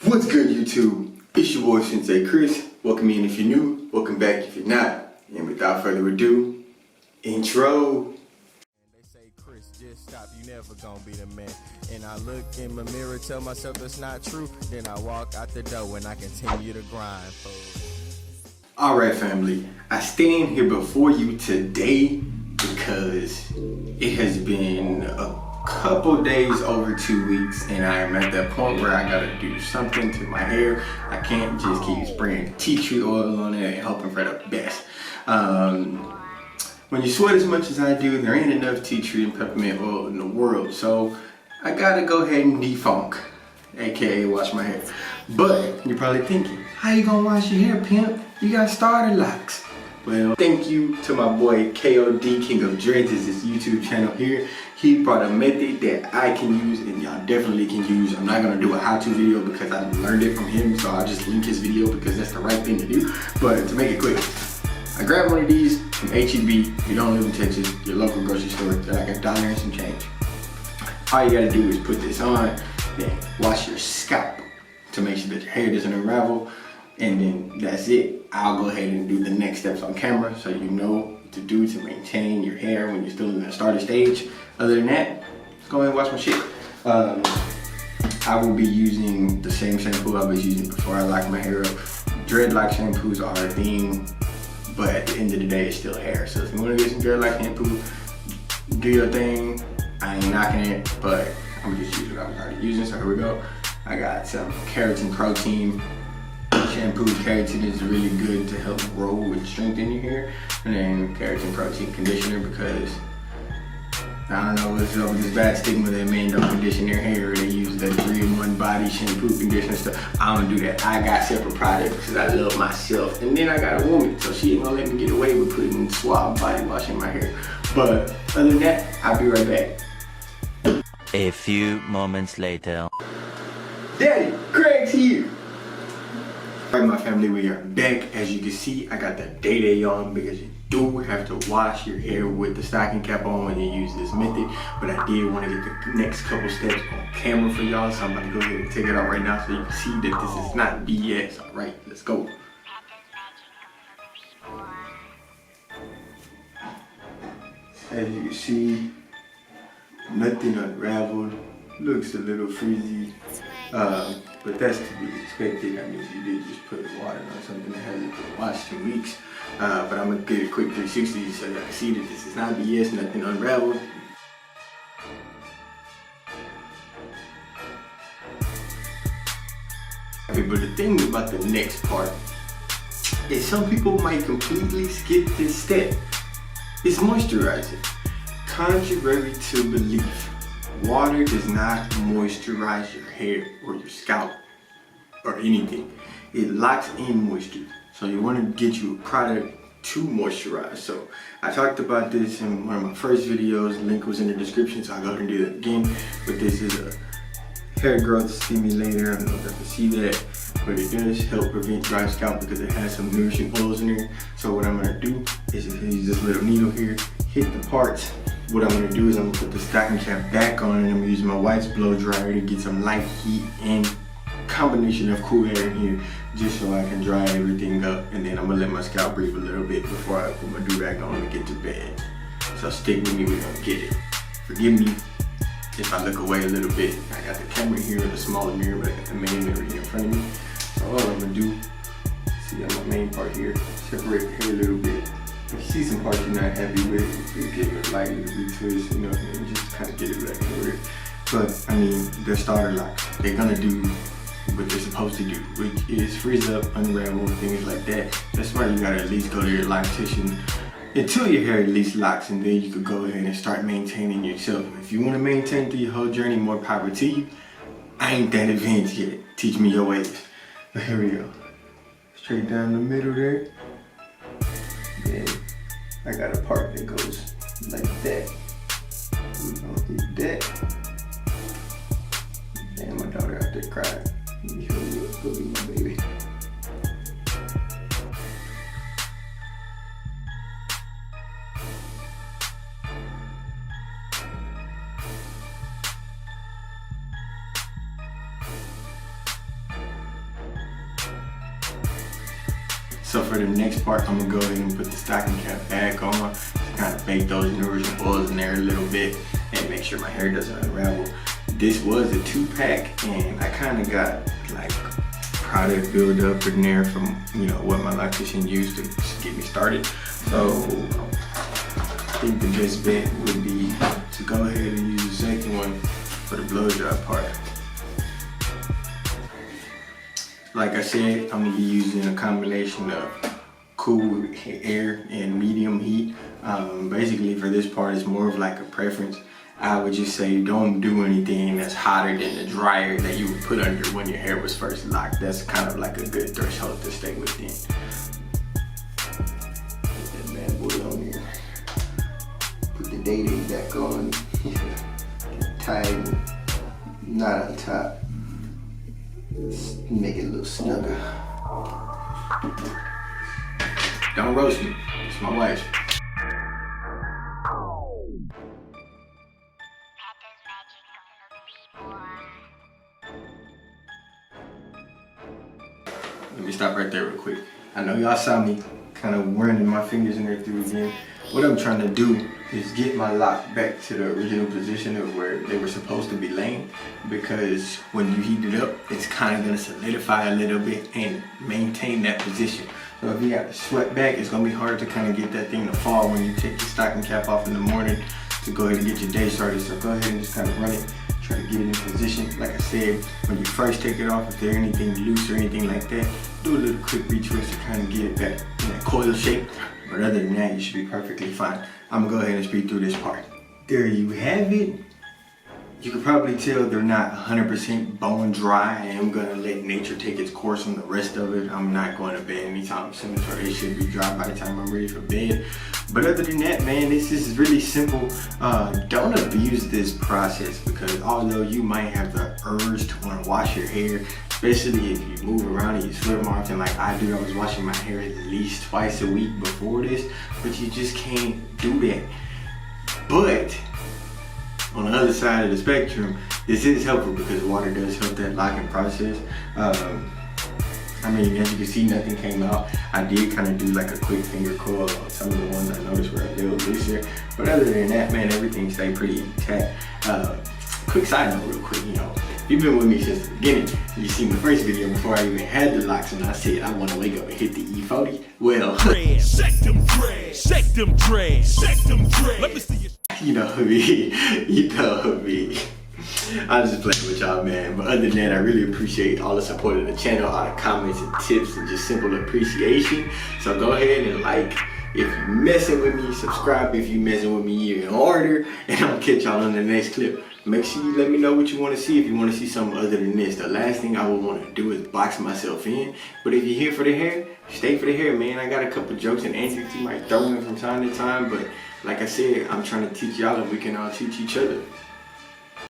What's good, YouTube? It's your boy Sensei Chris. Welcome in if you're new, welcome back if you're not. And without further ado, intro. They say, Chris, just stop, you never gonna be the man. And I look in my mirror, tell myself that's not true. Then I walk out the door and I continue to grind. Alright, family, I stand here before you today because it has been a couple days over 2 weeks and I am at that point where I gotta do something to my hair. I can't just keep spraying tea tree oil on it and hoping for the best. When you sweat as much as I do, there ain't enough tea tree and peppermint oil in the world, so I gotta go ahead and defunk, aka wash my hair. But you're probably thinking, how you gonna wash your hair, pimp? You got starter locks. Well, thank you to my boy K.O.D, King of Dreads, is this YouTube channel here. He brought a method that I can use and y'all definitely can use. I'm not gonna do a how-to video because I learned it from him, so I'll just link his video because that's the right thing to do. But to make it quick, I grabbed one of these from H-E-B. You don't live in Texas, your local grocery store. They're like $1 and some change. All you gotta do is put this on, then wash your scalp to make sure that your hair doesn't unravel, and then that's it. I'll go ahead and do the next steps on camera so you know what to do to maintain your hair when you're still in the starter stage. Other than that, let's go ahead and wash my shit. I will be using the same shampoo I was using before I locked my hair up. Dreadlock shampoos are a thing, but at the end of the day, it's still hair. So if you want to get some dreadlock shampoo, do your thing. I ain't knocking it, but I'm just using what I was already using. So here we go. I got some keratin protein shampoo. Keratin is really good to help grow and strengthen your hair. And then keratin protein conditioner because I don't know what's up with this bad stigma that men don't condition their hair. They use that 3-in-1 body shampoo conditioner stuff. I don't do that. I got separate products because I love myself. And then I got a woman, so she ain't gonna let me get away with putting suave body wash in my hair. But other than that, I'll be right back. A few moments later. Daddy, Craig's here. Alright, my family, we are back. As you can see, I got the day on because you do have to wash your hair with the stocking cap on when you use this method. But I did want to get the next couple steps on camera for y'all, so I'm about to go ahead and take it out right now so you can see that this is not BS. Alright, let's go. As you can see, nothing unraveled. Looks a little frizzy, but that's to be expected. I mean, you did just put water on something that hasn't been washed in weeks. But I'm gonna get a quick 360 so y'all can see that this is not BS, nothing unraveled. Okay, but the thing about the next part is some people might completely skip this step. It's moisturizing. Contrary to belief, water does not moisturize your hair or your scalp or anything. It locks in moisture. So you want to get you a product to moisturize. So I talked about this in one of my first videos. Link was in the description, so I'll go ahead and do that again. But this is a hair growth stimulator. I don't know if you can see that, but it does help prevent dry scalp because it has some nourishing oils in there. So what I'm going to do is just use this little needle here, hit the parts. What I'm gonna do is I'm gonna put the stocking cap back on and I'm gonna use my wipes blow dryer to get some light heat and combination of cool air in here just so I can dry everything up, and then I'm gonna let my scalp breathe a little bit before I put my do-rag on and get to bed. So stick with me, we're gonna get it. Forgive me if I look away a little bit. I got the camera here with a smaller mirror, but I got the main mirror here in front of me. So all I'm gonna do, see on my main part here, separate the hair a little bit. If you see some parts you're not happy with, you give it a light little retwist, you know, and just kind of get it back in order. But I mean, they're starter locks. They're gonna do what they're supposed to do, which is freeze up, unravel, things like that. That's why you gotta at least go to your loctician until your hair at least locks, and then you could go ahead and start maintaining yourself. If you want to maintain through your whole journey, more power to you. I ain't that advanced yet. Teach me your ways. But here we go. Straight down the middle there. Then I got a part that goes like that. We're gonna hit that. Damn, my daughter out there crying. Let me show you what's gonna be my baby. So for the next part, I'm gonna go ahead and put the stocking cap back on to kind of bake those nourishing oils in there a little bit and make sure my hair doesn't unravel. This was a 2-pack, and I kind of got like product build up in there from what my loctician used to just get me started. So I think the best bet would be to go ahead and use the second one for the blow dry part. Like I said, I'm gonna be using a combination of cool air and medium heat. Basically for this part, it's more of like a preference. I would just say don't do anything that's hotter than the dryer that you would put under when your hair was first locked. That's kind of like a good threshold to stay within. Put that bad boy on here. Put the day back on. Tight, not on top. Let's make it a little snugger. Don't roast me. It's my wife. Let me stop right there real quick. I know y'all saw me kind of running my fingers in there through again. What I'm trying to do is get my lock back to the original position of where they were supposed to be laying, because when you heat it up, it's kind of going to solidify a little bit and maintain that position. So if you got to sweat back, it's going to be hard to kind of get that thing to fall when you take your stocking cap off in the morning to go ahead and get your day started. So go ahead and just kind of run it. Try to get it in position. Like I said, when you first take it off, if there's anything loose or anything like that, do a little quick retwist to kind of get it back in that coil shape. But other than that, you should be perfectly fine. I'm gonna go ahead and speed through this part. There you have it. You can probably tell they're not 100% bone dry. I am gonna let nature take its course on the rest of it. I'm not going to bed anytime soon, so they should be dry by the time I'm ready for bed. But other than that, man, this is really simple. Don't abuse this process, because although you might have the urge to want to wash your hair, especially if you move around and you sweat more often like I do. I was washing my hair at least twice a week before this, but you just can't do that. But on the other side of the spectrum, this is helpful because water does help that locking process. I mean, as you can see, nothing came out. I did kind of do like a quick finger coil on some of the ones I noticed were a little looser. But other than that, man, everything stayed pretty intact. Quick side note real quick, if you've been with me since the beginning, you seen the first video before I even had the locks and I said I want to wake up and hit the E40. Well, shake them dreads, shake them dreads, shake them dreads. Let me see you. You know me. I'm just playing with y'all, man. But other than that, I really appreciate all the support of the channel, all the comments and tips, and just simple appreciation. So go ahead and like if you're messing with me, subscribe if you're messing with me even harder, and I'll catch y'all on the next clip. Make sure you let me know what you want to see if you want to see something other than this. The last thing I would want to do is box myself in. But if you're here for the hair, stay for the hair, man. I got a couple jokes and antics you might throw in from time to time, but like I said, I'm trying to teach y'all and we can all teach each other.